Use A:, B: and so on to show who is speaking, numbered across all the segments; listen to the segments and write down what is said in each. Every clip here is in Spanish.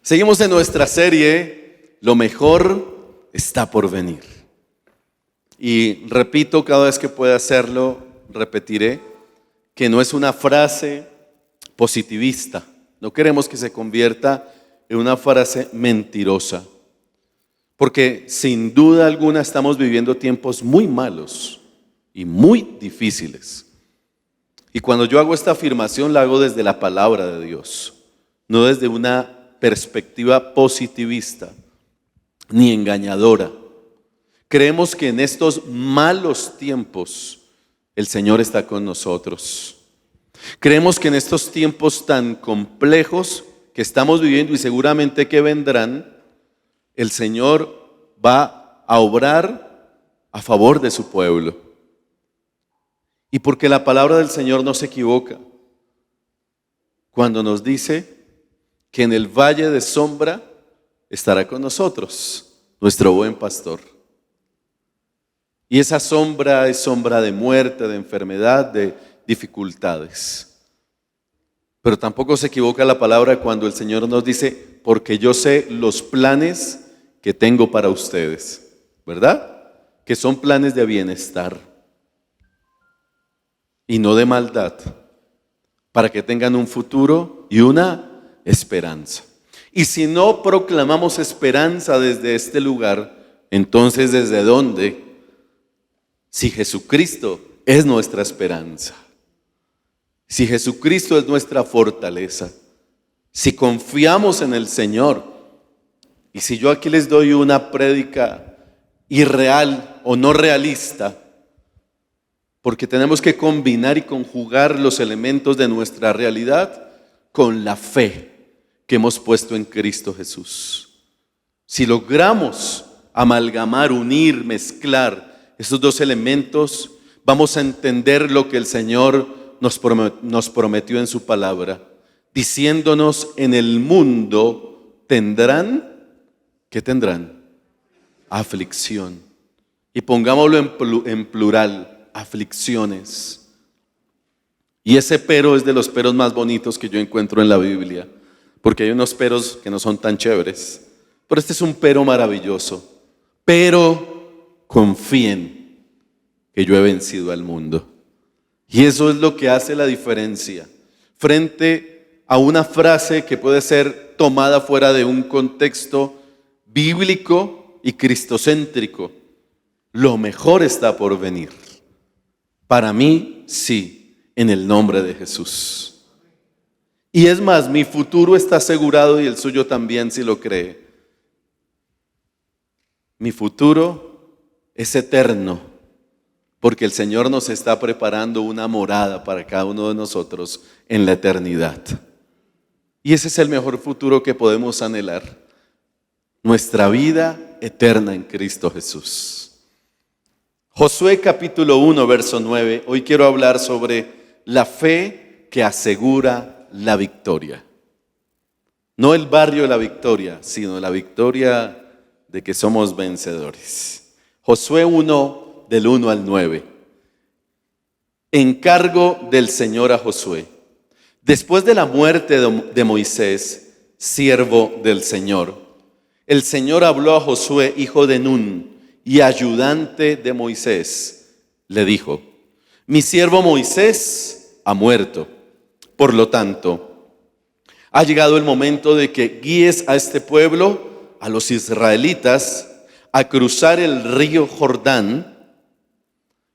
A: Seguimos en nuestra serie, Lo mejor está por venir. Y repito, cada vez que pueda hacerlo, repetiré, que no es una frase positivista. No queremos que se convierta en una frase mentirosa. Porque sin duda alguna estamos viviendo tiempos muy malos y muy difíciles. Y cuando yo hago esta afirmación, la hago desde la palabra de Dios, no desde una perspectiva positivista ni engañadora. Creemos que en estos malos tiempos el Señor está con nosotros. Creemos que en estos tiempos tan complejos que estamos viviendo y seguramente que vendrán, el Señor va a obrar a favor de su pueblo. Y porque la palabra del Señor no se equivoca cuando nos dice que en el valle de sombra estará con nosotros nuestro buen pastor. Y esa sombra es sombra de muerte, de enfermedad, de dificultades. Pero tampoco se equivoca la palabra cuando el Señor nos dice, porque yo sé los planes que tengo para ustedes, ¿verdad? Que son planes de bienestar y no de maldad, para que tengan un futuro y una esperanza. Y si no proclamamos esperanza desde este lugar, entonces ¿desde dónde? Si Jesucristo es nuestra esperanza, si Jesucristo es nuestra fortaleza, si confiamos en el Señor, y si yo aquí les doy una prédica irreal o no realista, porque tenemos que combinar y conjugar los elementos de nuestra realidad con la fe que hemos puesto en Cristo Jesús. Si logramos amalgamar, unir, mezclar esos dos elementos, vamos a entender lo que el Señor nos prometió en su palabra, diciéndonos: en el mundo tendrán, ¿qué tendrán? Aflicción. Y pongámoslo en plural, aflicciones. Y ese pero es de los peros más bonitos que yo encuentro en la Biblia, porque hay unos peros que no son tan chéveres, pero este es un pero maravilloso. Pero confíen que yo he vencido al mundo. Y eso es lo que hace la diferencia frente a una frase que puede ser tomada fuera de un contexto bíblico y cristocéntrico. Lo mejor está por venir. Para mí, sí, en el nombre de Jesús. Y es más, mi futuro está asegurado y el suyo también, si lo cree. Mi futuro es eterno, porque el Señor nos está preparando una morada para cada uno de nosotros en la eternidad. Y ese es el mejor futuro que podemos anhelar. Nuestra vida eterna en Cristo Jesús. Josué capítulo 1, verso 9. Hoy quiero hablar sobre la fe que asegura la victoria. No el barrio de la victoria, sino la victoria de que somos vencedores. Josué 1, del 1 al 9. Encargo del Señor a Josué. Después de la muerte de Moisés, siervo del Señor, el Señor habló a Josué, hijo de Nun, y ayudante de Moisés. Le dijo: mi siervo Moisés ha muerto. Por lo tanto, ha llegado el momento de que guíes a este pueblo, a los israelitas, a cruzar el río Jordán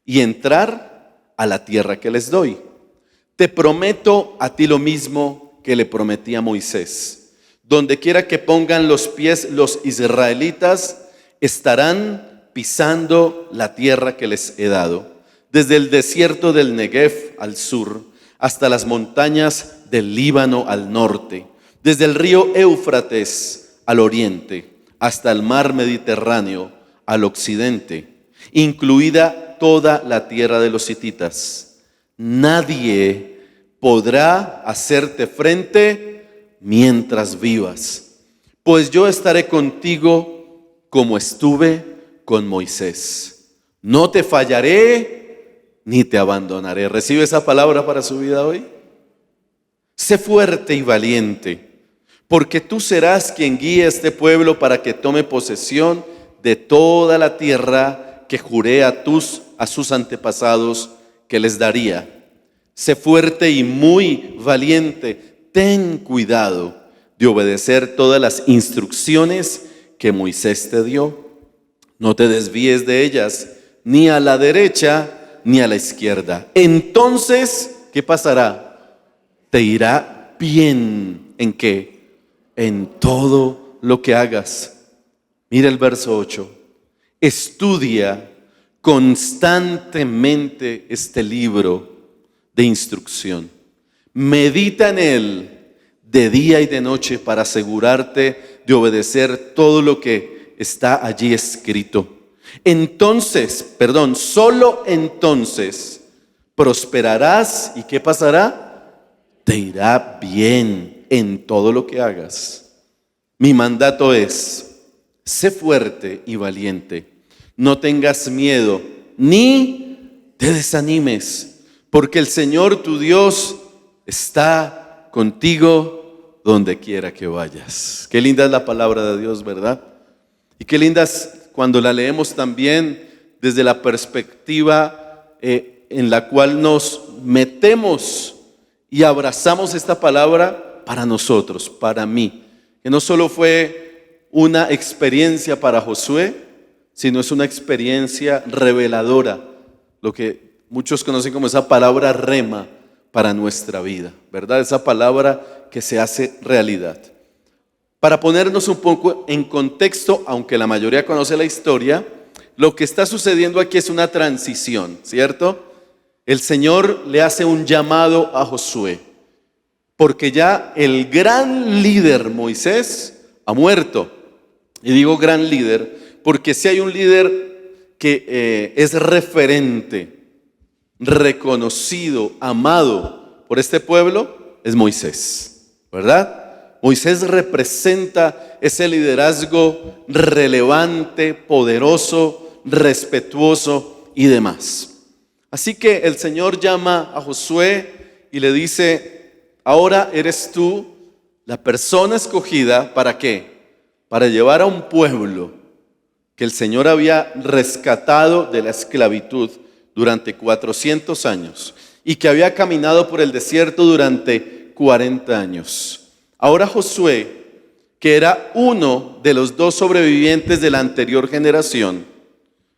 A: y entrar a la tierra que les doy. Te prometo a ti lo mismo que le prometí a Moisés. Donde quiera que pongan los pies los israelitas, estarán pisando la tierra que les he dado, desde el desierto del Negev al sur, hasta las montañas del Líbano al norte, desde el río Éufrates al oriente, hasta el mar Mediterráneo al occidente, incluida toda la tierra de los hititas. Nadie podrá hacerte frente mientras vivas, pues yo estaré contigo como estuve con Moisés. No te fallaré ni te abandonaré. ¿Recibe esa palabra para su vida hoy? Sé fuerte y valiente, porque tú serás quien guíe a este pueblo para que tome posesión de toda la tierra que juré a sus antepasados que les daría. Sé fuerte y muy valiente, ten cuidado de obedecer todas las instrucciones que Moisés te dio. No te desvíes de ellas, ni a la derecha ni a la izquierda. Entonces, ¿qué pasará? Te irá bien. ¿En qué? En todo lo que hagas. Mira el verso 8. Estudia constantemente este libro de instrucción. Medita en él de día y de noche para asegurarte de obedecer todo lo que está allí escrito. Solo entonces prosperarás. ¿Y qué pasará? Te irá bien en todo lo que hagas. Mi mandato es: sé fuerte y valiente. No tengas miedo ni te desanimes, porque el Señor tu Dios está contigo donde quiera que vayas. Qué linda es la palabra de Dios, ¿verdad? Y qué linda es cuando la leemos también desde la perspectiva en la cual nos metemos y abrazamos esta palabra para nosotros, para mí. Que no solo fue una experiencia para Josué, sino es una experiencia reveladora, lo que muchos conocen como esa palabra rema para nuestra vida, ¿verdad? Esa palabra que se hace realidad. Para ponernos un poco en contexto, aunque la mayoría conoce la historia, lo que está sucediendo aquí es una transición, ¿cierto? El Señor le hace un llamado a Josué, porque ya el gran líder Moisés ha muerto. Y digo gran líder porque si hay un líder que es referente, reconocido, amado por este pueblo, es Moisés, ¿verdad? Moisés representa ese liderazgo relevante, poderoso, respetuoso y demás. Así que el Señor llama a Josué y le dice: ahora eres tú la persona escogida, ¿para qué? Para llevar a un pueblo que el Señor había rescatado de la esclavitud durante 400 años y que había caminado por el desierto durante 40 años. Ahora Josué, que era uno de los 2 sobrevivientes de la anterior generación,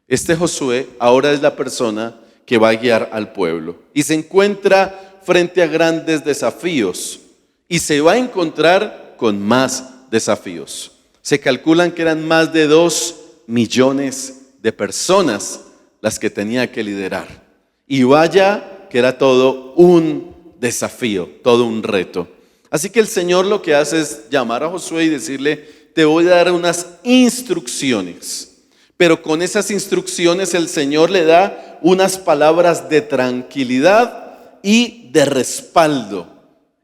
A: este Josué ahora es la persona que va a guiar al pueblo y se encuentra frente a grandes desafíos y se va a encontrar con más desafíos. Se calculan que eran más de 2 millones de personas las que tenía que liderar. Y vaya que era todo un desafío, todo un reto. Así que el Señor lo que hace es llamar a Josué y decirle: te voy a dar unas instrucciones. Pero con esas instrucciones el Señor le da unas palabras de tranquilidad y de respaldo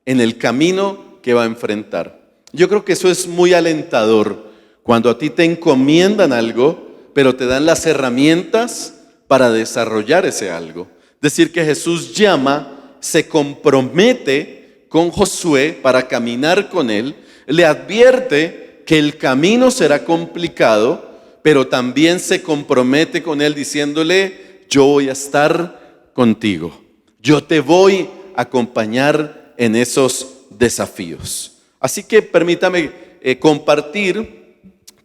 A: en el camino que va a enfrentar. Yo creo que eso es muy alentador cuando a ti te encomiendan algo, pero te dan las herramientas para desarrollar ese algo. Es decir, que Jesús llama, se compromete con Josué para caminar con él, le advierte que el camino será complicado, pero también se compromete con él diciéndole: yo voy a estar contigo, yo te voy a acompañar en esos desafíos. Así que permítame compartir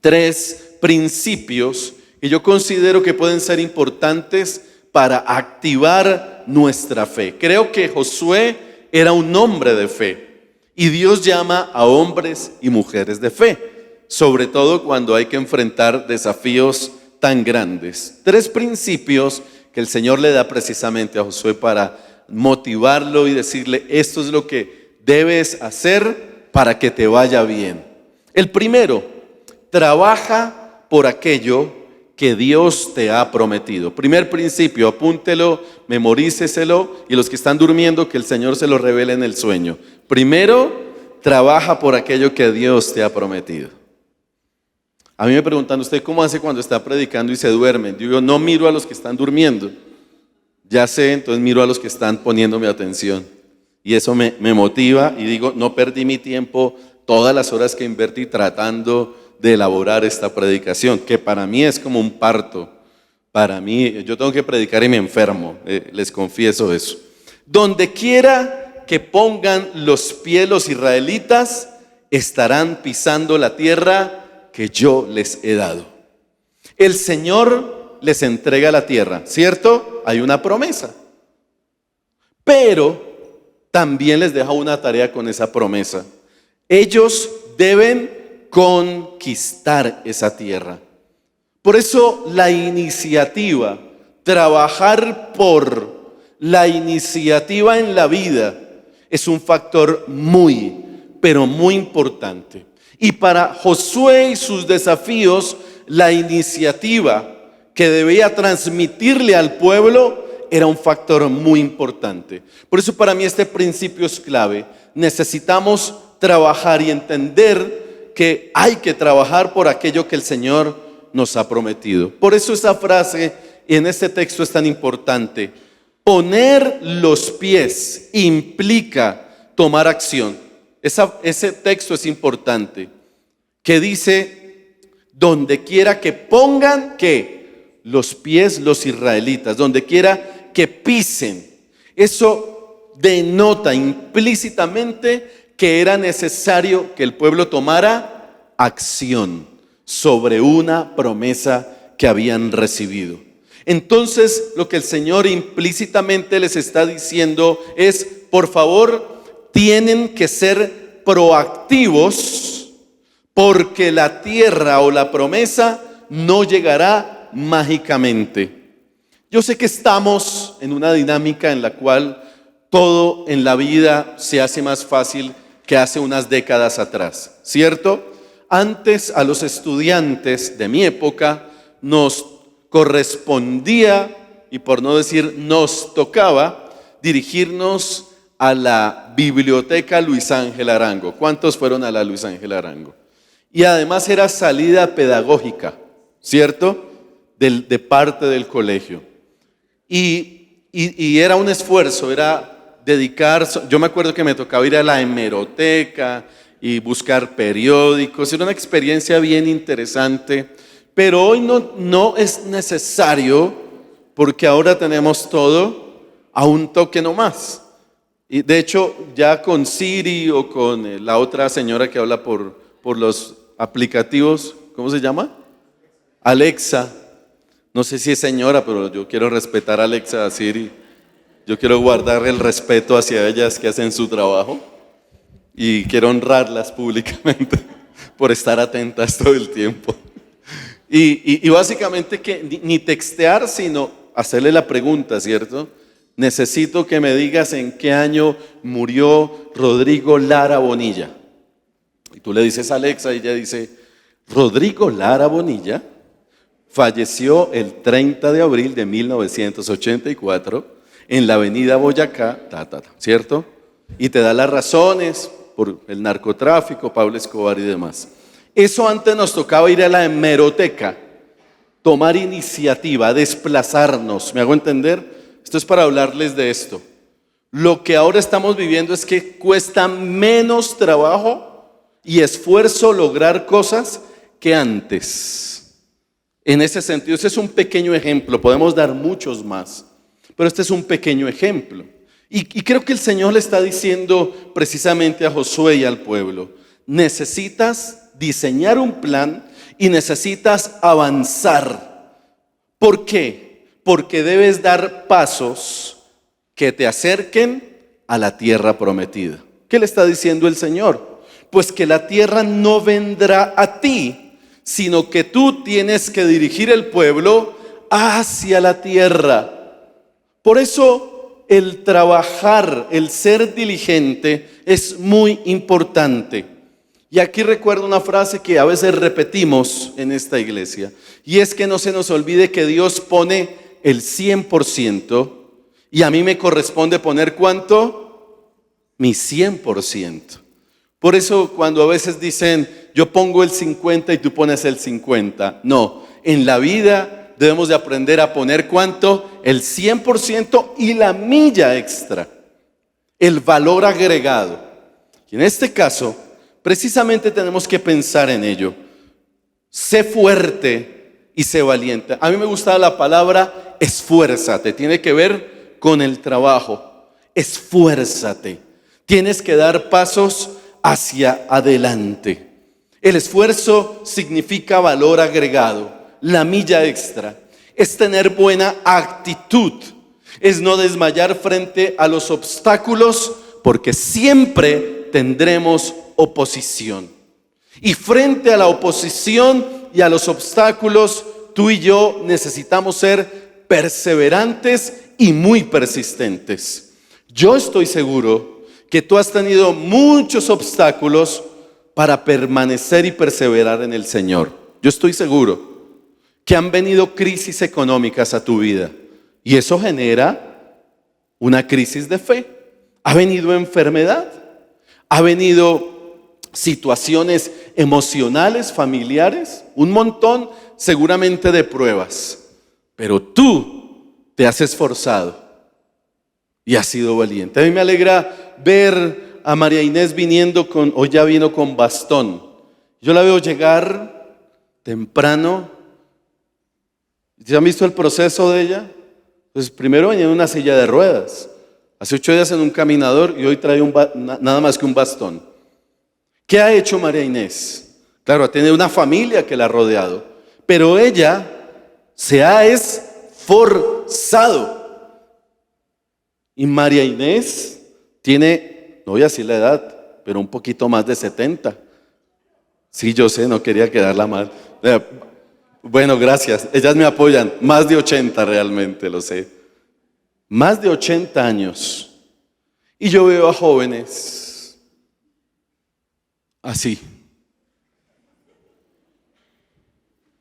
A: 3 principios que yo considero que pueden ser importantes para activar nuestra fe. Creo que Josué era un hombre de fe y Dios llama a hombres y mujeres de fe, sobre todo cuando hay que enfrentar desafíos tan grandes. 3 principios que el Señor le da precisamente a Josué para motivarlo y decirle: esto es lo que debes hacer para que te vaya bien. El primero: trabaja por aquello que Dios te ha prometido. Primer principio, apúntelo, memoríceselo, y los que están durmiendo, que el Señor se lo revele en el sueño. Primero, trabaja por aquello que Dios te ha prometido. A mí me preguntan: ¿usted cómo hace cuando está predicando y se duerme? Yo no miro a los que están durmiendo. Ya sé, entonces miro a los que están poniéndome atención. Y eso me motiva y digo: no perdí mi tiempo todas las horas que invertí tratando de elaborar esta predicación, que para mí es como un parto. Para mí, yo tengo que predicar y me enfermo, les confieso eso. Donde quiera que pongan los pies los israelitas, estarán pisando la tierra que yo les he dado. El Señor les entrega la tierra, ¿cierto? Hay una promesa. Pero también les deja una tarea con esa promesa. Ellos deben conquistar esa tierra. Por eso la iniciativa, trabajar por la iniciativa en la vida es un factor muy, pero muy importante. Y para Josué y sus desafíos, la iniciativa que debía transmitirle al pueblo era un factor muy importante. Por eso para mí este principio es clave. Necesitamos trabajar y entender que hay que trabajar por aquello que el Señor nos ha prometido. Por eso esa frase en este texto es tan importante. Poner los pies implica tomar acción. Ese texto es importante, que dice, donde quiera que pongan que los pies los israelitas, donde quiera que pisen. Eso denota implícitamente que era necesario que el pueblo tomara acción sobre una promesa que habían recibido. Entonces, lo que el Señor implícitamente les está diciendo es, por favor, tienen que ser proactivos, porque la tierra o la promesa no llegará mágicamente. Yo sé que estamos en una dinámica en la cual todo en la vida se hace más fácil que hace unas décadas atrás, ¿cierto? Antes a los estudiantes de mi época nos correspondía, y por no decir nos tocaba, dirigirnos a la biblioteca Luis Ángel Arango. ¿Cuántos fueron a la Luis Ángel Arango? Y además era salida pedagógica, ¿cierto? De parte del colegio. Y era un esfuerzo, era dedicar, yo me acuerdo que me tocaba ir a la hemeroteca y buscar periódicos, era una experiencia bien interesante, pero hoy no es necesario, porque ahora tenemos todo a un toque nomás. Y de hecho, ya con Siri o con la otra señora que habla por los aplicativos, ¿cómo se llama? Alexa. No sé si es señora, pero yo quiero respetar a Alexa, a Siri. Yo quiero guardar el respeto hacia ellas que hacen su trabajo. Y quiero honrarlas públicamente por estar atentas todo el tiempo. Y básicamente que ni textear, sino hacerle la pregunta, ¿cierto? Necesito que me digas en qué año murió Rodrigo Lara Bonilla. Y tú le dices a Alexa y ella dice, Rodrigo Lara Bonilla falleció el 30 de abril de 1984 en la avenida Boyacá, ¿cierto? Y te da las razones por el narcotráfico, Pablo Escobar y demás. Eso antes nos tocaba ir a la hemeroteca, tomar iniciativa, desplazarnos. ¿Me hago entender? Esto es para hablarles de esto. Lo que ahora estamos viviendo es que cuesta menos trabajo y esfuerzo lograr cosas que antes. En ese sentido, ese es un pequeño ejemplo. Podemos dar muchos más, pero este es un pequeño ejemplo. Y creo que el Señor le está diciendo precisamente a Josué y al pueblo, necesitas diseñar un plan y necesitas avanzar. ¿Por qué? Porque debes dar pasos que te acerquen a la tierra prometida. ¿Qué le está diciendo el Señor? Pues que la tierra no vendrá a ti, sino que tú tienes que dirigir el pueblo hacia la tierra. Por eso el trabajar, el ser diligente es muy importante. Y aquí recuerdo una frase que a veces repetimos en esta iglesia, y es que no se nos olvide que Dios pone el 100% y a mí me corresponde poner ¿cuánto? Mi 100%. Por eso cuando a veces dicen yo pongo el 50 y tú pones el 50, no, en la vida debemos de aprender a poner ¿cuánto? El 100% y la milla extra, el valor agregado. Y en este caso, Precisamente tenemos que pensar en ello. Sé fuerte y sé valiente. A mí me gusta la palabra esfuérzate. Tiene que ver con el trabajo. Esfuérzate. Tienes que dar pasos hacia adelante. El esfuerzo significa valor agregado, la milla extra. Es tener buena actitud. Es no desmayar frente a los obstáculos, porque siempre tendremos oposición. Y frente a la oposición y a los obstáculos, tú y yo necesitamos ser perseverantes y muy persistentes. Yo estoy seguro que tú has tenido muchos obstáculos para permanecer y perseverar en el Señor. Yo estoy seguro que han venido crisis económicas a tu vida y eso genera una crisis de fe. Ha venido enfermedad, ha venido situaciones emocionales, familiares, un montón seguramente de pruebas, pero tú te has esforzado y has sido valiente. A mí me alegra ver a María Inés hoy ya vino con bastón. Yo la veo llegar temprano. ¿Ya han visto el proceso de ella? Pues primero venía en una silla de ruedas, hace 8 días en un caminador y hoy trae nada más que un bastón. ¿Qué ha hecho María Inés? Claro, ha tenido una familia que la ha rodeado, pero ella se ha esforzado. Y María Inés tiene, no voy a decir la edad, pero un poquito más de 70. Sí, yo sé, no quería quedarla mal. Bueno, gracias. Ellas me apoyan. Más de 80 realmente, lo sé. Más de 80 años. Y yo veo a jóvenes así.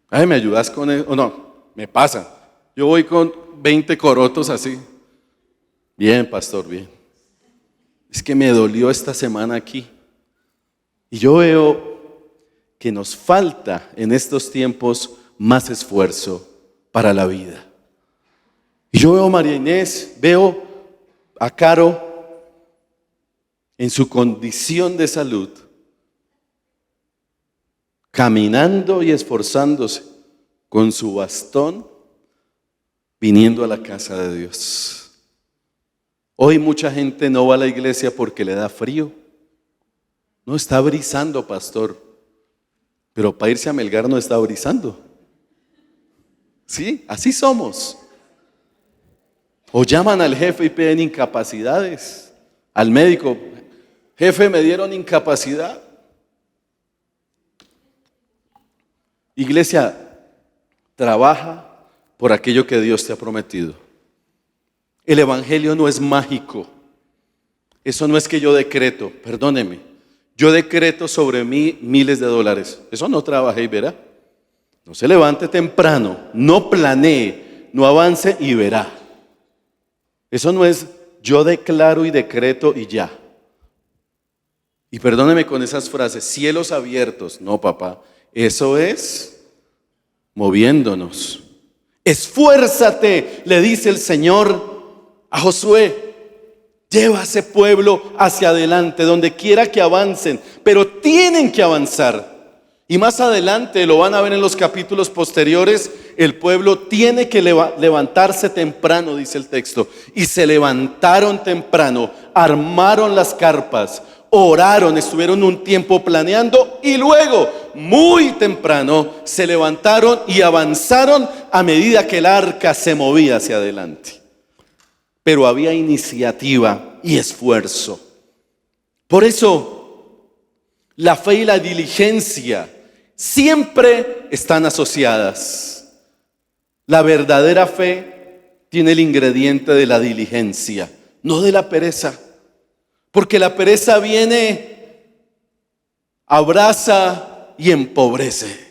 A: Ay, ¿me ayudas con eso? O no, me pasa. Yo voy con 20 corotos así. Bien, pastor, bien. Es que me dolió esta semana aquí. Y yo veo que nos falta en estos tiempos más esfuerzo para la vida. Y yo veo a María Inés, veo a Caro en su condición de salud, caminando y esforzándose con su bastón, viniendo a la casa de Dios. Hoy mucha gente no va a la iglesia porque le da frío. No está brisando, pastor, pero para irse a Melgar no está brisando. Sí, así somos. O llaman al jefe y piden incapacidades. Al médico, jefe, me dieron incapacidad. Iglesia, trabaja por aquello que Dios te ha prometido. El evangelio no es mágico. Eso no es que yo decreto, perdóneme. Yo decreto sobre mí miles de dólares. Eso no trabaje y verá. No se levante temprano, no planee, no avance y verá. Eso no es yo declaro y decreto y ya. Y perdóneme con esas frases, cielos abiertos. No, papá, eso es moviéndonos. Esfuérzate, le dice el Señor a Josué. Lleva a ese pueblo hacia adelante, donde quiera que avancen, pero tienen que avanzar. Y más adelante, lo van a ver en los capítulos posteriores, el pueblo tiene que levantarse temprano, dice el texto. Y se levantaron temprano, armaron las carpas, oraron, estuvieron un tiempo planeando y luego, muy temprano, se levantaron y avanzaron a medida que el arca se movía hacia adelante. Pero había iniciativa y esfuerzo. Por eso, la fe y la diligencia siempre están asociadas. La verdadera fe tiene el ingrediente de la diligencia, no de la pereza. Porque la pereza viene, abraza y empobrece.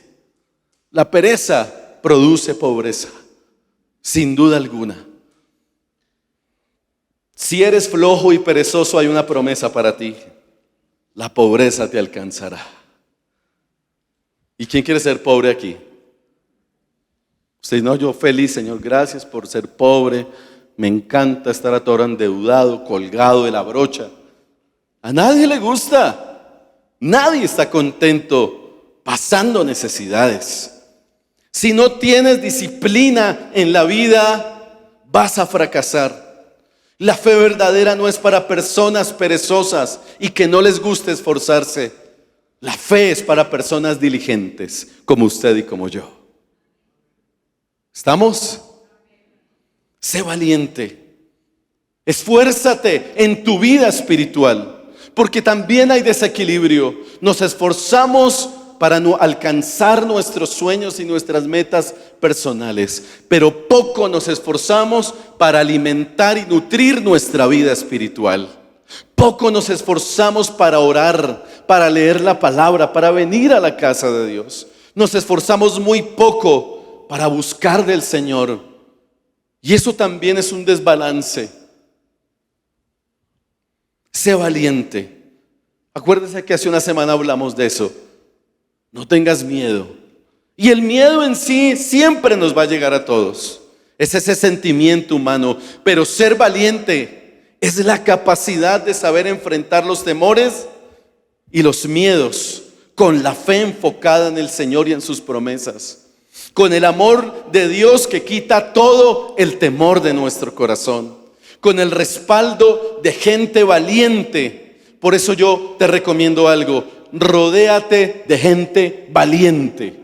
A: La pereza produce pobreza, sin duda alguna. Si eres flojo y perezoso, hay una promesa para ti. La pobreza te alcanzará. ¿Y quién quiere ser pobre aquí? Usted no, yo feliz, Señor, gracias por ser pobre. Me encanta estar a toda hora endeudado, colgado de la brocha. A nadie le gusta. Nadie está contento pasando necesidades. Si no tienes disciplina en la vida, vas a fracasar. La fe verdadera no es para personas perezosas y que no les guste esforzarse. La fe es para personas diligentes, como usted y como yo. ¿Estamos? Sé valiente. Esfuérzate en tu vida espiritual, porque también hay desequilibrio. Nos esforzamos para no alcanzar nuestros sueños y nuestras metas personales, pero poco nos esforzamos para alimentar y nutrir nuestra vida espiritual. Poco nos esforzamos para orar, para leer la palabra, para venir a la casa de Dios. Nos esforzamos muy poco para buscar del Señor. Y eso también es un desbalance. Sé valiente. Acuérdese que hace una semana hablamos de eso. No tengas miedo. Y el miedo en sí siempre nos va a llegar a todos. Es ese sentimiento humano. Pero ser valiente es la capacidad de saber enfrentar los temores y los miedos con la fe enfocada en el Señor y en sus promesas. Con el amor de Dios que quita todo el temor de nuestro corazón. Con el respaldo de gente valiente. Por eso yo te recomiendo algo. Rodéate de gente valiente,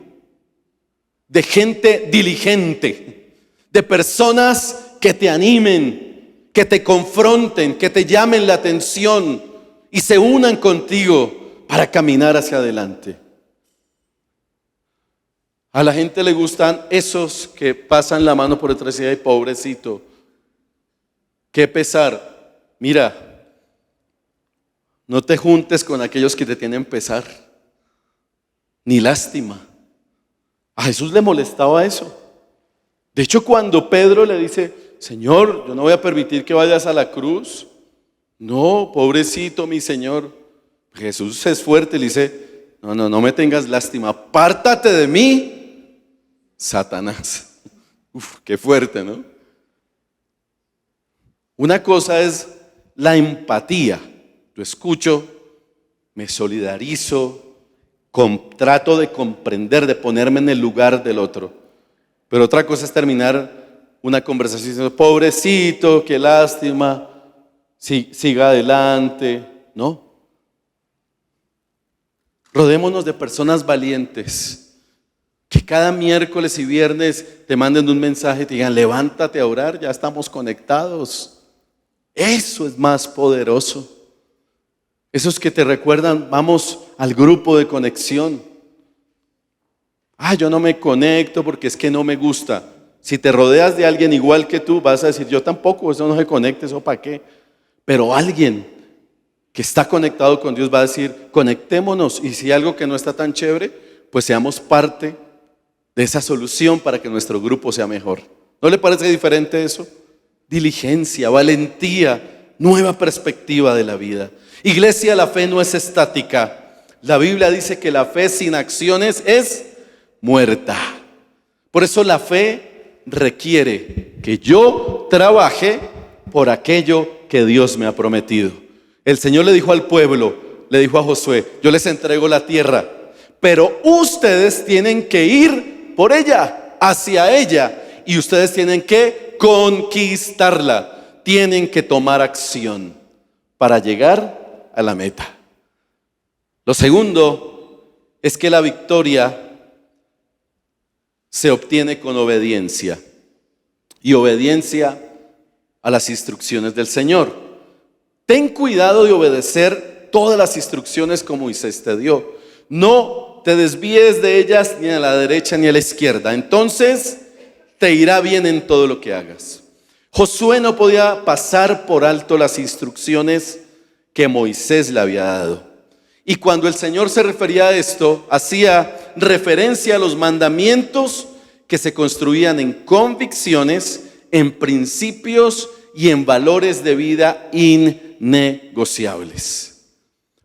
A: de gente diligente, de personas que te animen, que te confronten, que te llamen la atención y se unan contigo para caminar hacia adelante. A la gente le gustan esos que pasan la mano por detrás y ay, pobrecito, qué pesar. Mira, no te juntes con aquellos que te tienen pesar, ni lástima. A Jesús le molestaba eso. De hecho, cuando Pedro le dice, Señor, yo no voy a permitir que vayas a la cruz. No, pobrecito mi Señor. Jesús es fuerte y le dice, no me tengas lástima. Apártate de mí, Satanás. Uf, qué fuerte, ¿no? Una cosa es la empatía. Yo escucho, me solidarizo, trato de comprender, de ponerme en el lugar del otro. Pero otra cosa es terminar una conversación diciendo, pobrecito, qué lástima, siga adelante. No. Rodémonos de personas valientes, que cada miércoles y viernes te manden un mensaje y te digan, levántate a orar, ya estamos conectados. Eso es más poderoso. Esos que te recuerdan, vamos al grupo de conexión. Yo no me conecto porque es que no me gusta. Si te rodeas de alguien igual que tú, vas a decir, yo tampoco, eso no se conecta, eso para qué. Pero alguien que está conectado con Dios va a decir, conectémonos. Y si hay algo que no está tan chévere, pues seamos parte de esa solución para que nuestro grupo sea mejor. ¿No le parece diferente eso? Diligencia, valentía, nueva perspectiva de la vida. Iglesia, la fe no es estática. La Biblia dice que la fe sin acciones es muerta. Por eso la fe requiere que yo trabaje por aquello que Dios me ha prometido. El Señor le dijo al pueblo, le dijo a Josué, yo les entrego la tierra, pero ustedes tienen que ir por ella, hacia ella, y ustedes tienen que conquistarla, tienen que tomar acción para llegar a la meta. Lo segundo es que la victoria se obtiene con obediencia y obediencia a las instrucciones del Señor. Ten cuidado de obedecer todas las instrucciones que Moisés te dio. No te desvíes de ellas ni a la derecha ni a la izquierda. Entonces te irá bien en todo lo que hagas. Josué no podía pasar por alto las instrucciones que Moisés le había dado. Y cuando el Señor se refería a esto, hacía referencia a los mandamientos que se construían en convicciones, en principios y en valores de vida innegociables.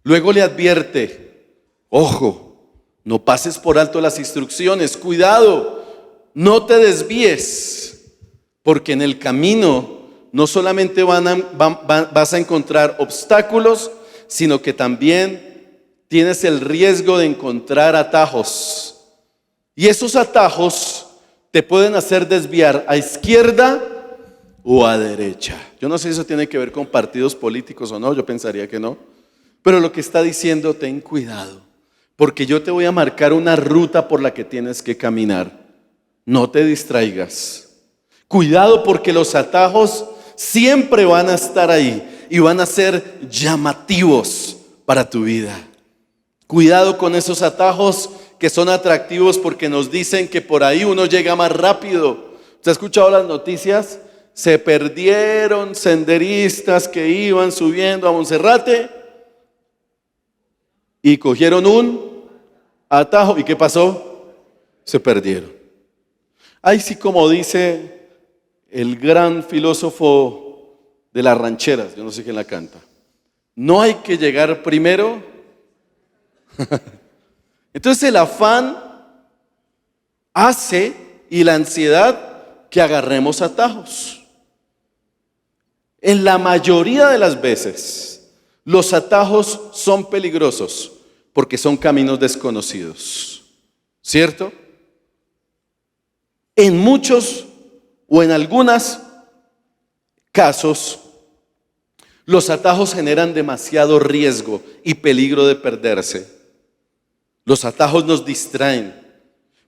A: Luego le advierte, ojo, no pases por alto las instrucciones, cuidado, no te desvíes, porque en el camino no solamente vas a encontrar obstáculos, sino que también tienes el riesgo de encontrar atajos. Y esos atajos te pueden hacer desviar a izquierda o a derecha. Yo no sé si eso tiene que ver con partidos políticos o no, yo pensaría que no. Pero lo que está diciendo, ten cuidado, porque yo te voy a marcar una ruta por la que tienes que caminar. No te distraigas. Cuidado, porque los atajos siempre van a estar ahí y van a ser llamativos para tu vida. Cuidado con esos atajos que son atractivos porque nos dicen que por ahí uno llega más rápido. ¿Usted ha escuchado las noticias? Se perdieron senderistas que iban subiendo a Monserrate y cogieron un atajo. ¿Y qué pasó? Se perdieron. Ahí sí, como dice el gran filósofo de las rancheras, yo no sé quién la canta, no hay que llegar primero. Entonces el afán hace, y la ansiedad, que agarremos atajos. En la mayoría de las veces, los atajos son peligrosos porque son caminos desconocidos, ¿cierto? En muchos o en algunos casos, los atajos generan demasiado riesgo y peligro de perderse. Los atajos nos distraen,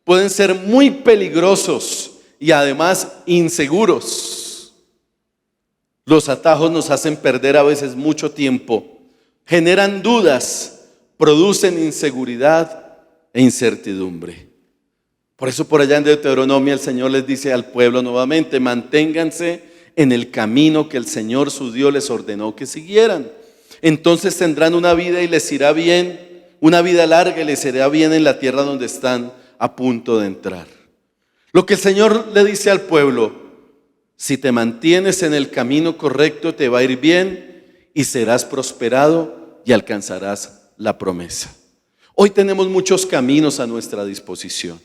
A: pueden ser muy peligrosos y además inseguros. Los atajos nos hacen perder a veces mucho tiempo, generan dudas, producen inseguridad e incertidumbre. Por eso por allá en Deuteronomio el Señor les dice al pueblo nuevamente: manténganse en el camino que el Señor su Dios les ordenó que siguieran. Entonces tendrán una vida y les irá bien, una vida larga y les irá bien en la tierra donde están a punto de entrar. Lo que el Señor le dice al pueblo: si te mantienes en el camino correcto, te va a ir bien y serás prosperado y alcanzarás la promesa. Hoy tenemos muchos caminos a nuestra disposición.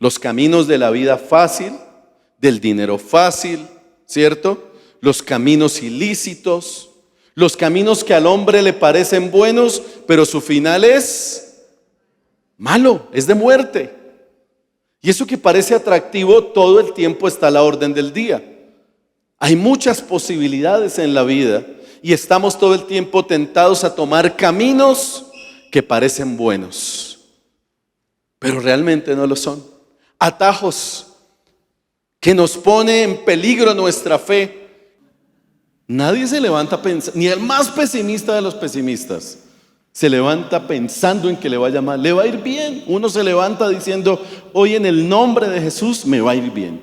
A: Los caminos de la vida fácil, del dinero fácil, ¿cierto? Los caminos ilícitos, los caminos que al hombre le parecen buenos, pero su final es malo, es de muerte. Y eso que parece atractivo, todo el tiempo está a la orden del día. Hay muchas posibilidades en la vida y estamos todo el tiempo tentados a tomar caminos que parecen buenos, pero realmente no lo son. Atajos que nos pone en peligro nuestra fe. Nadie se levanta pensando, ni el más pesimista de los pesimistas se levanta pensando en que le vaya mal. Le va a ir bien. Uno se levanta diciendo: hoy en el nombre de Jesús me va a ir bien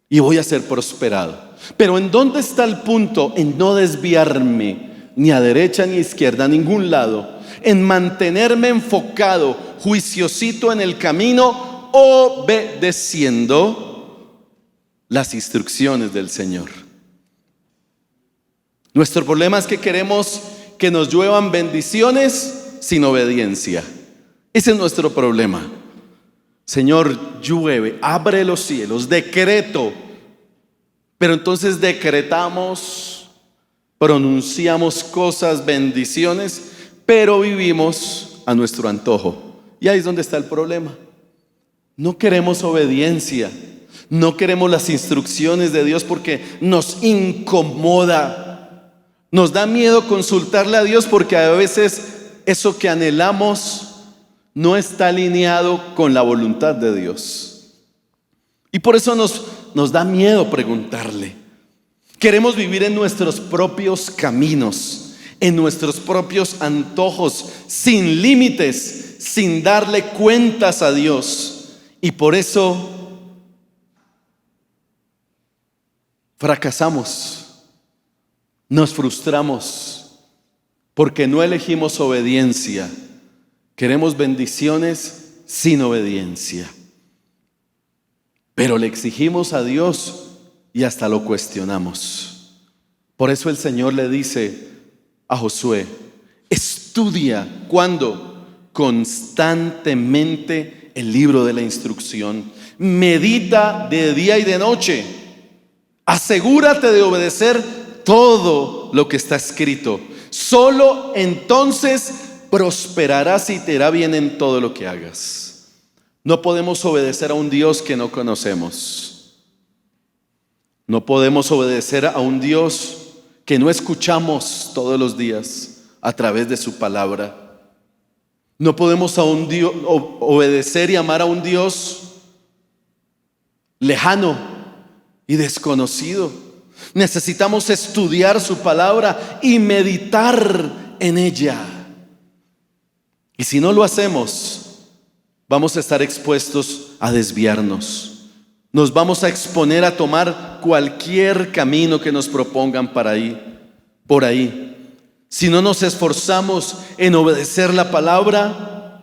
A: y voy a ser prosperado. Pero ¿en dónde está el punto? En no desviarme ni a derecha ni a izquierda, a ningún lado. En mantenerme enfocado, juiciosito en el camino, obedeciendo las instrucciones del Señor. Nuestro problema es que queremos que nos lluevan bendiciones sin obediencia. Ese es nuestro problema. Señor, llueve, abre los cielos, decreto. Pero entonces decretamos, pronunciamos cosas, bendiciones, pero vivimos a nuestro antojo. Y ahí es donde está el problema. No queremos obediencia, no queremos las instrucciones de Dios porque nos incomoda. Nos da miedo consultarle a Dios porque a veces eso que anhelamos no está alineado con la voluntad de Dios. Y por eso nos da miedo preguntarle. Queremos vivir en nuestros propios caminos, en nuestros propios antojos, sin límites, sin darle cuentas a Dios. Y por eso fracasamos, nos frustramos, porque no elegimos obediencia. Queremos bendiciones sin obediencia. Pero le exigimos a Dios y hasta lo cuestionamos. Por eso el Señor le dice a Josué: estudia, ¿cuándo? Constantemente el libro de la instrucción. Medita de día y de noche. Asegúrate de obedecer todo lo que está escrito. Solo entonces prosperarás y te irá bien en todo lo que hagas. No podemos obedecer a un Dios que no conocemos. No podemos obedecer a un Dios que no escuchamos todos los días a través de su palabra. No podemos obedecer y amar a un Dios lejano y desconocido. Necesitamos estudiar su palabra y meditar en ella. Y si no lo hacemos, vamos a estar expuestos a desviarnos. Nos vamos a exponer a tomar cualquier camino que nos propongan por ahí. Si no nos esforzamos en obedecer la palabra,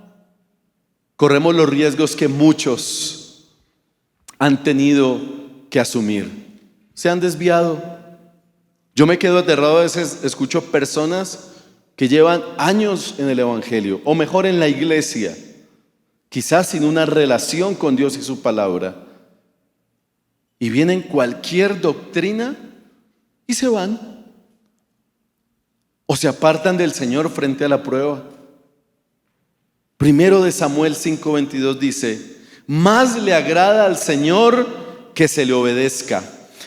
A: corremos los riesgos que muchos han tenido que asumir. Se han desviado. Yo me quedo aterrado a veces, escucho personas que llevan años en el evangelio, o mejor en la iglesia, quizás sin una relación con Dios y su palabra, y vienen cualquier doctrina y se van. O se apartan del Señor frente a la prueba. Primero de Samuel 5:22 dice: más le agrada al Señor que se le obedezca,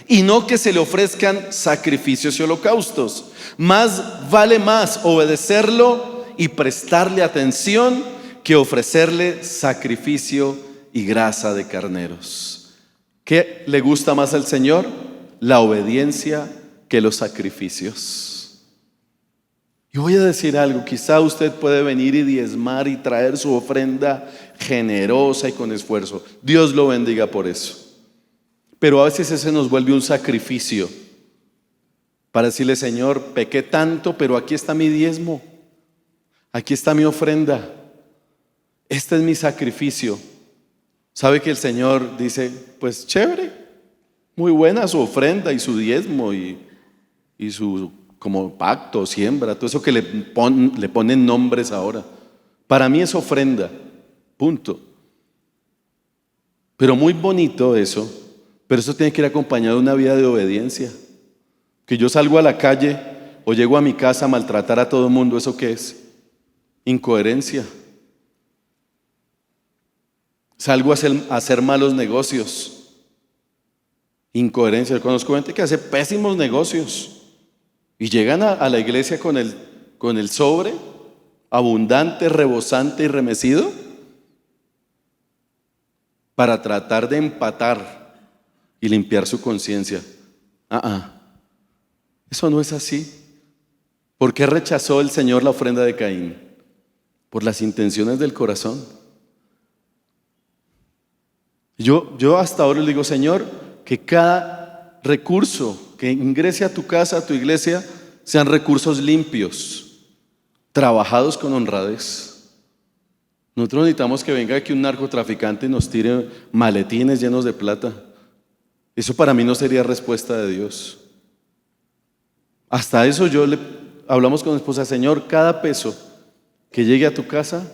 A: y no que se le ofrezcan sacrificios y holocaustos. Vale más obedecerlo y prestarle atención que ofrecerle sacrificio y grasa de carneros. ¿Qué le gusta más al Señor? La obediencia que los sacrificios. Y voy a decir algo, quizá usted puede venir y diezmar y traer su ofrenda generosa y con esfuerzo. Dios lo bendiga por eso. Pero a veces ese nos vuelve un sacrificio para decirle: Señor, pequé tanto, pero aquí está mi diezmo, aquí está mi ofrenda, este es mi sacrificio. ¿Sabe que el Señor dice: pues chévere, muy buena su ofrenda y su diezmo y su como pacto, siembra, todo eso que le ponen nombres ahora? Para mí es ofrenda, punto. Pero muy bonito eso, pero eso tiene que ir acompañado de una vida de obediencia. Que yo salgo a la calle o llego a mi casa a maltratar a todo el mundo, ¿eso qué es? Incoherencia. Salgo a hacer malos negocios. Incoherencia. Yo conozco gente que hace pésimos negocios y llegan a la iglesia con el sobre abundante, rebosante y remecido para tratar de empatar y limpiar su conciencia. Eso no es así. ¿Por qué rechazó el Señor la ofrenda de Caín? Por las intenciones del corazón. Yo hasta ahora le digo: Señor, que cada recurso que ingrese a tu casa, a tu iglesia, sean recursos limpios, trabajados con honradez. Nosotros necesitamos que venga aquí un narcotraficante y nos tire maletines llenos de plata. Eso para mí no sería respuesta de Dios. Hasta eso hablamos con mi esposa: Señor, cada peso que llegue a tu casa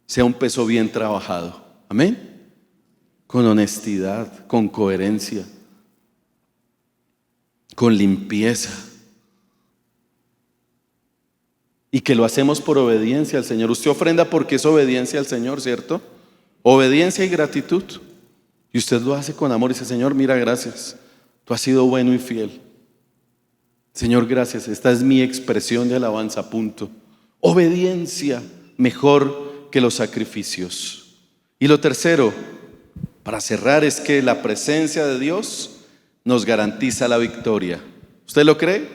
A: sea un peso bien trabajado. Amén. Con honestidad, con coherencia, con limpieza. Y que lo hacemos por obediencia al Señor. Usted ofrenda porque es obediencia al Señor, ¿cierto? Obediencia y gratitud. Y usted lo hace con amor y dice: Señor, mira, gracias. Tú has sido bueno y fiel. Señor, gracias. Esta es mi expresión de alabanza, punto. Obediencia mejor que los sacrificios. Y lo tercero, para cerrar, es que la presencia de Dios nos garantiza la victoria. ¿Usted lo cree?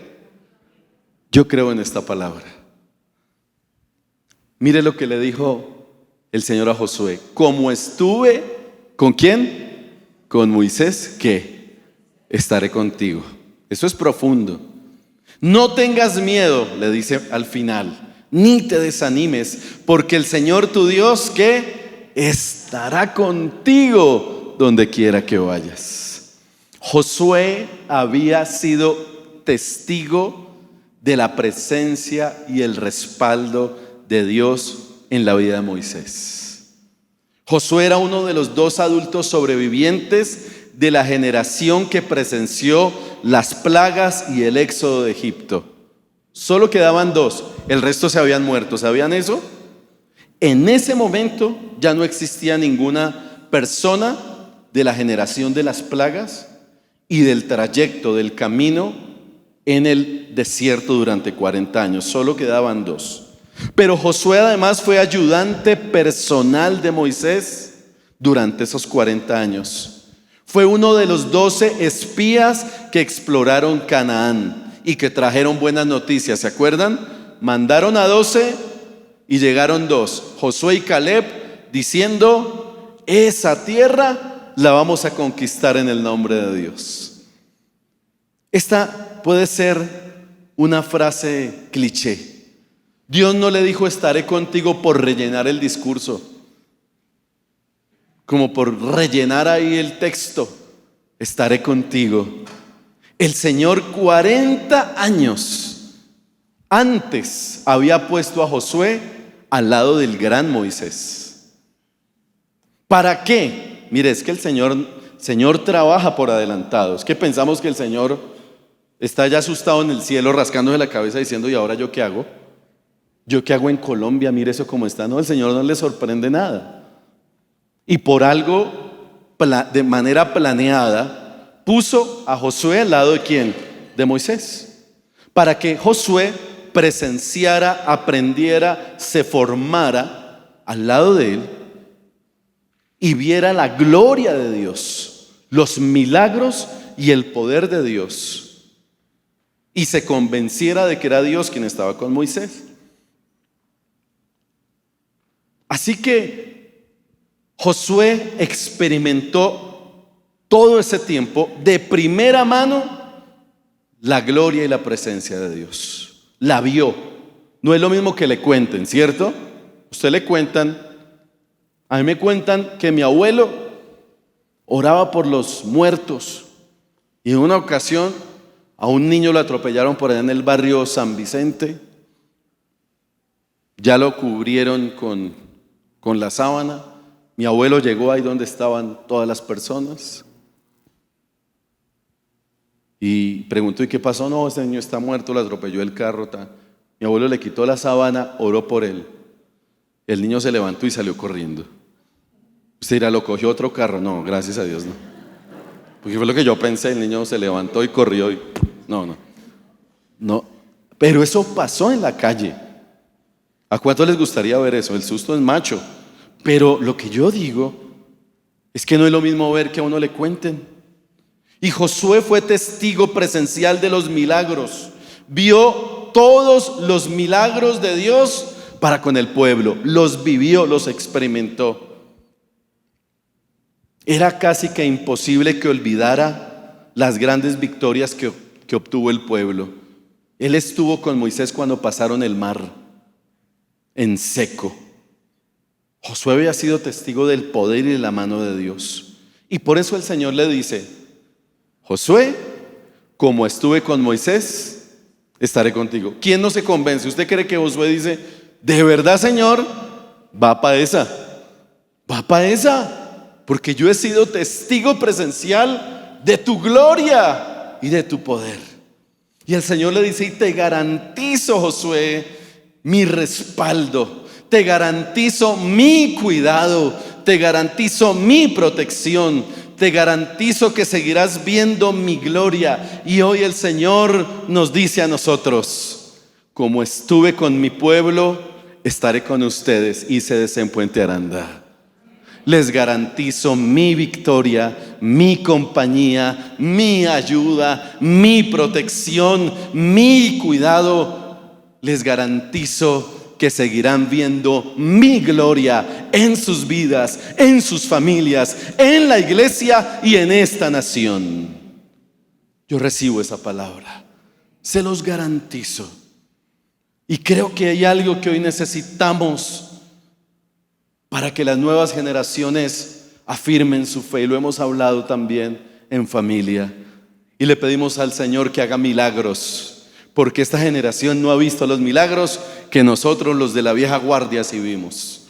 A: Yo creo en esta palabra. Mire lo que le dijo el Señor a Josué: como estuve, ¿con quién? Con Moisés, ¿qué? Estaré contigo. Eso es profundo. No tengas miedo, le dice al final, ni te desanimes, porque el Señor tu Dios, ¿qué? Estará contigo donde quiera que vayas. Josué había sido testigo de la presencia y el respaldo de Dios en la vida de Moisés. Josué era uno de los 2 adultos sobrevivientes de la generación que presenció las plagas y el éxodo de Egipto. Solo quedaban 2, el resto se habían muerto. ¿Sabían eso? En ese momento ya no existía ninguna persona de la generación de las plagas y del trayecto del camino en el desierto durante 40 años. Solo quedaban 2. Pero Josué además fue ayudante personal de Moisés durante esos 40 años. Fue uno de los 12 espías que exploraron Canaán y que trajeron buenas noticias. ¿Se acuerdan? Mandaron a 12 y llegaron 2, Josué y Caleb, diciendo: esa tierra la vamos a conquistar en el nombre de Dios. Esta puede ser una frase cliché. Dios no le dijo: estaré contigo, por rellenar el discurso, como por rellenar ahí el texto. Estaré contigo. El Señor 40 años antes había puesto a Josué al lado del gran Moisés. ¿Para qué? Mire, es que el Señor trabaja por adelantado. Es que pensamos que el Señor está ya asustado en el cielo, rascándose la cabeza diciendo: ¿y ahora yo qué hago? ¿Yo qué hago en Colombia? Mire eso cómo está. No, el Señor no le sorprende nada. Y por algo, de manera planeada, puso a Josué al lado de ¿quién? De Moisés. Para que Josué presenciara, aprendiera, se formara al lado de él y viera la gloria de Dios, los milagros y el poder de Dios, y se convenciera de que era Dios quien estaba con Moisés. Así que Josué experimentó todo ese tiempo de primera mano la gloria y la presencia de Dios. La vio. No es lo mismo que le cuenten, ¿cierto? Usted le cuentan, a mí me cuentan que mi abuelo oraba por los muertos y en una ocasión a un niño lo atropellaron por allá en el barrio San Vicente. Ya lo cubrieron con la sábana. Mi abuelo llegó ahí donde estaban todas las personas y preguntó: ¿y qué pasó? No, ese niño está muerto, lo atropelló el carro. Mi abuelo le quitó la sábana, oró por él. El niño se levantó y salió corriendo. Usted dirá: ¿lo cogió otro carro? No, gracias a Dios no. Porque fue lo que yo pensé, el niño se levantó y corrió y... No. Pero eso pasó en la calle. ¿A cuántos les gustaría ver eso? El susto es macho. Pero lo que yo digo es que no es lo mismo ver que a uno le cuenten. Y Josué fue testigo presencial de los milagros. Vio todos los milagros de Dios para con el pueblo. Los vivió, los experimentó. Era casi que imposible que olvidara las grandes victorias que obtuvo el pueblo. Él estuvo con Moisés cuando pasaron el mar en seco. Josué había sido testigo del poder y de la mano de Dios. Y por eso el Señor le dice: Josué, como estuve con Moisés, estaré contigo. ¿Quién no se convence? ¿Usted cree que Josué dice: de verdad, Señor? Va para esa. Porque yo he sido testigo presencial de tu gloria y de tu poder. Y el Señor le dice: y te garantizo, Josué, mi respaldo. Te garantizo mi cuidado, te garantizo mi protección, te garantizo que seguirás viendo mi gloria. Y hoy el Señor nos dice a nosotros: como estuve con mi pueblo, estaré con ustedes. Y se en Puente Aranda. Les garantizo mi victoria, mi compañía, mi ayuda, mi protección, mi cuidado. Les garantizo que seguirán viendo mi gloria en sus vidas, en sus familias, en la iglesia y en esta nación. Yo recibo esa palabra, se los garantizo. Y creo que hay algo que hoy necesitamos para que las nuevas generaciones afirmen su fe. Y lo hemos hablado también en familia. Y le pedimos al Señor que haga milagros, porque esta generación no ha visto los milagros que nosotros, los de la vieja guardia, sí vimos.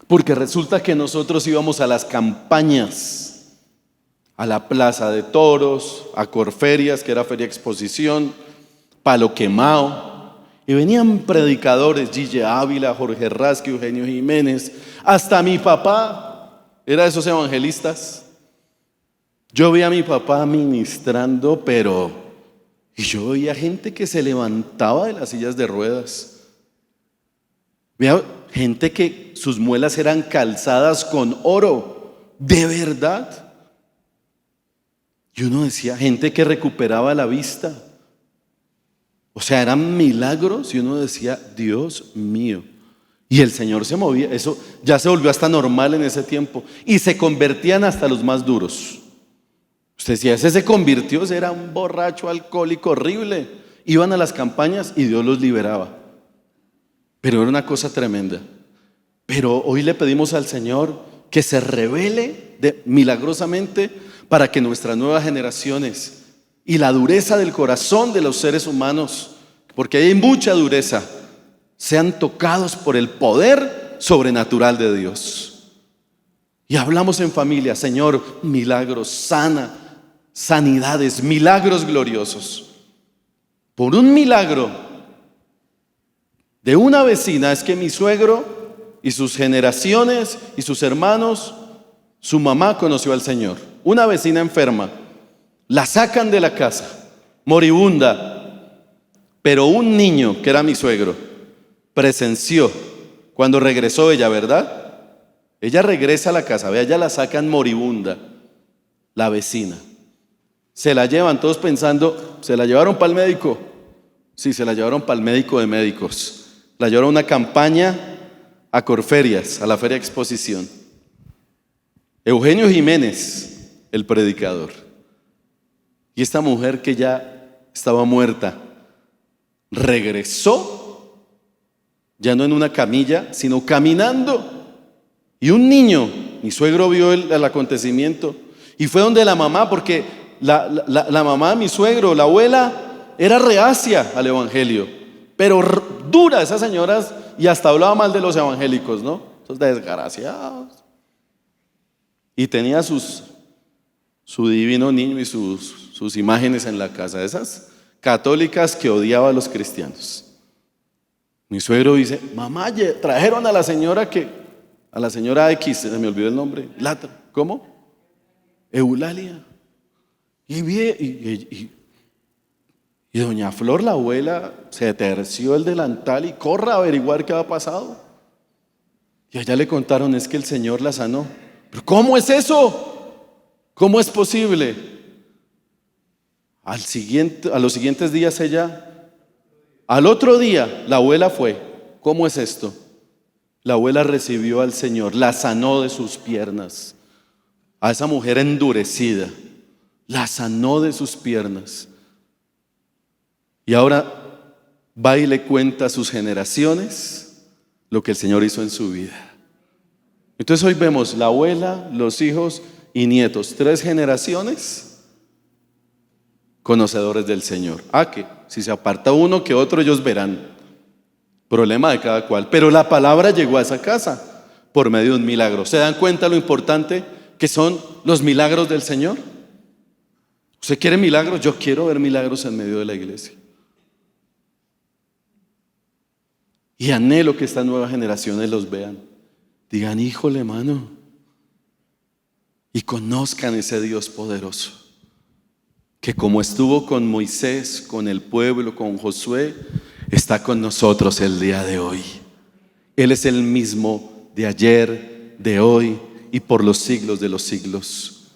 A: Porque resulta que nosotros íbamos a las campañas, a la plaza de toros, a Corferias, que era feria exposición, Palo Quemado, y venían predicadores, Gille Ávila, Jorge Rasque, Eugenio Jiménez, hasta mi papá era de esos evangelistas. Yo vi a mi papá ministrando, y yo veía gente que se levantaba de las sillas de ruedas. Veía gente que sus muelas eran calzadas con oro, de verdad. Y uno decía, gente que recuperaba la vista. O sea, eran milagros y uno decía, Dios mío. Y el Señor se movía, eso ya se volvió hasta normal en ese tiempo. Y se convertían hasta los más duros. Usted decía, ese se convirtió, ese era un borracho alcohólico horrible. Iban a las campañas y Dios los liberaba. Pero era una cosa tremenda. Pero hoy le pedimos al Señor que se revele milagrosamente para que nuestras nuevas generaciones y la dureza del corazón de los seres humanos, porque hay mucha dureza, sean tocados por el poder sobrenatural de Dios. Y hablamos en familia, Señor, milagros, sanidades, milagros gloriosos. Por un milagro de una vecina es que mi suegro y sus generaciones y sus hermanos, su mamá conoció al Señor. Una vecina enferma, la sacan de la casa, moribunda, pero un niño que era mi suegro presenció cuando regresó ella, ¿verdad? Ella regresa a la casa, vea, ya la sacan moribunda, la vecina. Se la llevan todos pensando, se la llevaron para el médico. Sí, se la llevaron para el médico de médicos. La llevaron a una campaña a Corferias, a la Feria de Exposición. Eugenio Jiménez, el predicador. Y esta mujer que ya estaba muerta, regresó, ya no en una camilla, sino caminando. Y un niño, mi suegro vio el acontecimiento, y fue donde la mamá, porque la mamá de mi suegro, la abuela, era reacia al evangelio, pero dura esas señoras, y hasta hablaba mal de los evangélicos, ¿no? Esos desgraciados. Y tenía su divino niño y sus imágenes en la casa, esas católicas que odiaba a los cristianos. Mi suegro dice, mamá, trajeron a la señora X, se me olvidó el nombre, ¿cómo? Eulalia. Y doña Flor, la abuela, se terció el delantal y corre a averiguar qué había pasado. Y allá le contaron, es que el Señor la sanó. ¿Pero cómo es eso? ¿Cómo es posible? A los siguientes días al otro día, la abuela fue. ¿Cómo es esto? La abuela recibió al Señor, la sanó de sus piernas. A esa mujer endurecida, la sanó de sus piernas. Y ahora va y le cuenta a sus generaciones lo que el Señor hizo en su vida. Entonces hoy vemos la abuela, los hijos y nietos, 3 generaciones conocedores del Señor. Que si se aparta uno que otro ellos verán. Problema de cada cual. Pero la palabra llegó a esa casa por medio de un milagro. ¿Se dan cuenta lo importante que son los milagros del Señor? ¿Usted quiere milagros? Yo quiero ver milagros en medio de la iglesia. Y anhelo que estas nuevas generaciones los vean. Digan, híjole, hermano, y conozcan ese Dios poderoso, que como estuvo con Moisés, con el pueblo, con Josué, está con nosotros el día de hoy. Él es el mismo de ayer, de hoy y por los siglos de los siglos.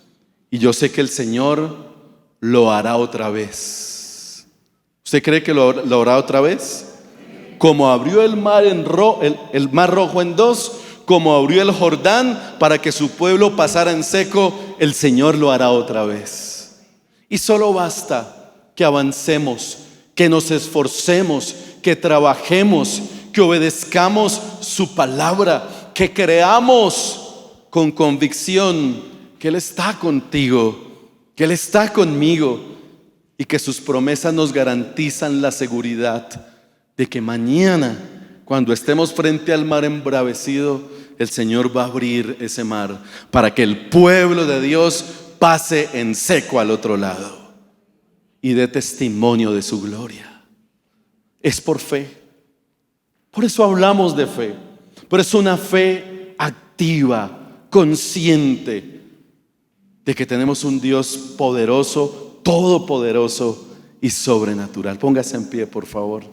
A: Y yo sé que el Señor lo hará otra vez. ¿Usted cree que lo hará otra vez? Como abrió el mar rojo en 2, como abrió el Jordán para que su pueblo pasara en seco, el Señor lo hará otra vez. Y solo basta que avancemos, que nos esforcemos, que trabajemos, que obedezcamos su palabra, que creamos con convicción que Él está contigo, que Él está conmigo y que sus promesas nos garantizan la seguridad de que mañana, cuando estemos frente al mar embravecido, el Señor va a abrir ese mar para que el pueblo de Dios pase en seco al otro lado y dé testimonio de su gloria. es por fe. Por eso hablamos de fe. Pero es una fe activa, consciente de que tenemos un Dios poderoso, todopoderoso y sobrenatural. Póngase en pie, por favor.